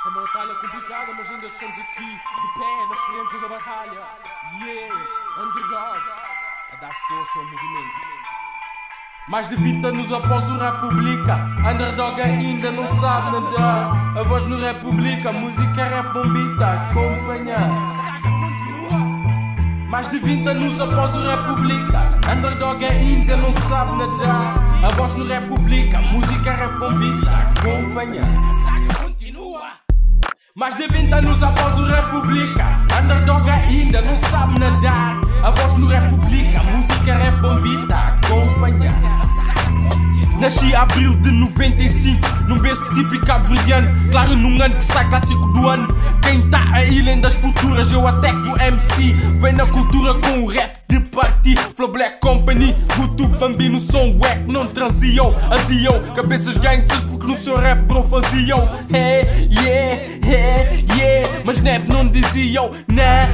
É uma batalha complicada, mas ainda estamos aqui, de pé, na frente da batalha. Underdog, a dar força ao movimento. Mais de 20 anos após o República, Underdog ainda não sabe nadar. A voz no República, música rap bombita, acompanhar. Mais de 20 anos após o República, Underdog ainda não sabe nadar. A voz no República, música rap bombita, acompanhar. Mais de 20 anos após o República, Underdog ainda não sabe nadar. A voz no República, música rap bombita, acompanhar. Nasci em abril de 95, num berço típico cabo-verdiano. Claro, num ano que sai clássico do ano. Quem tá aí lendas futuras, eu até que o MC vem na cultura com o rap de party. Flow Black Company, Guto Bambino, som wack, não traziam. Aziam cabeças gangsters porque no seu rap bro faziam mas nep não diziam nada.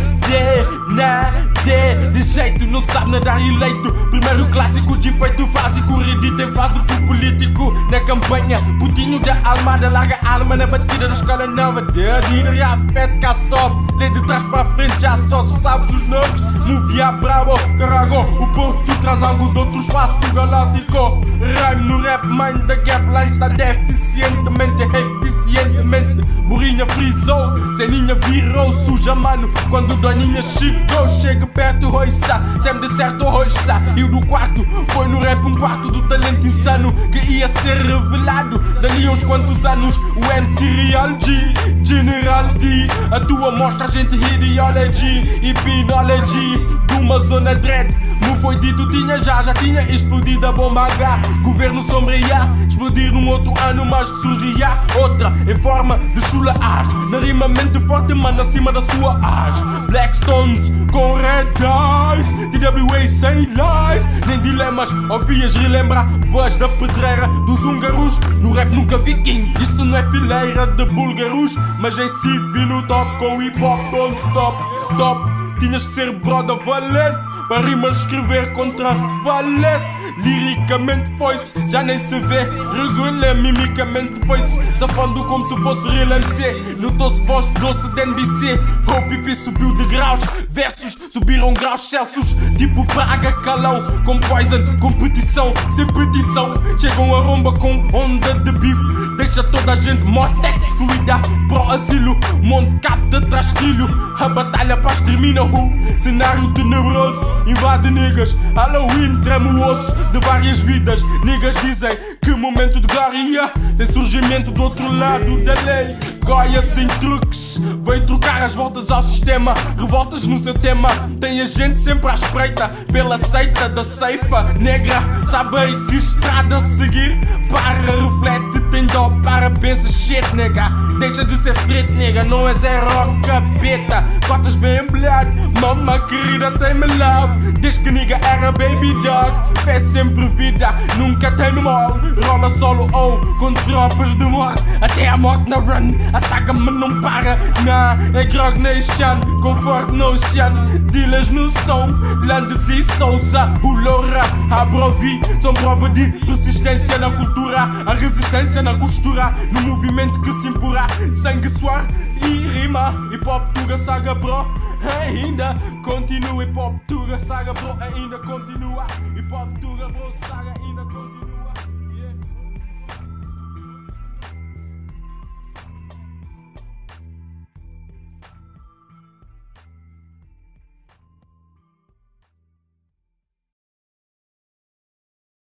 De jeito, não sabe nadar eleito. Primeiro clássico de efeito básico, ridículo em fase político. Na campanha, putinho da Almada, larga a arma na batida da escola nova. De líder a fete cá sobe, lê de trás para frente já só se sabes os nomes. Movia bravo, carrago, o Porto tu traz algo de outro espaço galáctico. Rhyme no rap, mind da gap line está deficientemente, eficientemente. Burrinha frisou, Zeninha virou suja, mano. Quando Doninha chegou, chega perto, roiça. Sempre de certo, roiça. E o do quarto, põe no rap um quarto do talento insano que ia ser revelado dali a uns quantos anos. O MC Real G, General D. A tua mostra a gente ideology e pinology de uma zona dread. Não foi dito, já tinha explodido a bomba H. Governo sombria, explodir num outro ano, mas que surgia outra em forma de chula age. Na rima mente forte, mano, acima da sua age. Blackstones com red eyes, TWA sem lies, nem dilemas, ouvias relembra voz da pedreira dos húngaros. No rap nunca vi king, isto não é fileira de búlgaros, mas em civil no top com hip hop don't stop. Top, tinhas que ser brother valente para rimas escrever contra valente. Liricamente foi-se, já nem se vê. Regular, mimicamente foi-se, safando como se fosse real MC. Notou-se voz doce de NBC. O pipi subiu de graus, versos subiram graus Celsius. Tipo praga, calão, com poison, competição, sem petição. Chegam a romba com onda de bife. Deixa toda a gente mortex fluida pro asilo. Monte capta traz trilho. A batalha paz termina, cenário tenebroso. Invade niggas, Halloween treme o osso de várias vidas. Niggas dizem que momento de glória tem surgimento do outro lado da lei. Goia sem truques, veio trocar as voltas ao sistema. Revoltas no seu tema, tem a gente sempre à espreita pela seita da ceifa negra. Sabem que estrada a seguir, para, reflete, tem dó, para, pensa, shit nega. Deixa de ser street nega, não és rock capeta. Cotas vem blood, mama querida tem-me love. Desde que nigga era baby dog, fez sempre vida, nunca tem mal. Rola solo ou com tropas de morte, até a morte na run. A saga-me não para, é grog nation, conforto no oceano. Dealers no som, Landes e Souza, o Loura, a Brovi, são prova de persistência na cultura. A resistência na costura, no movimento que se empurra. Sangue, suar e rima. Hip hop tuga saga bro, ainda continua. Hip hop tuga saga bro, ainda continua. Hip hop tuga bro, saga ainda continua.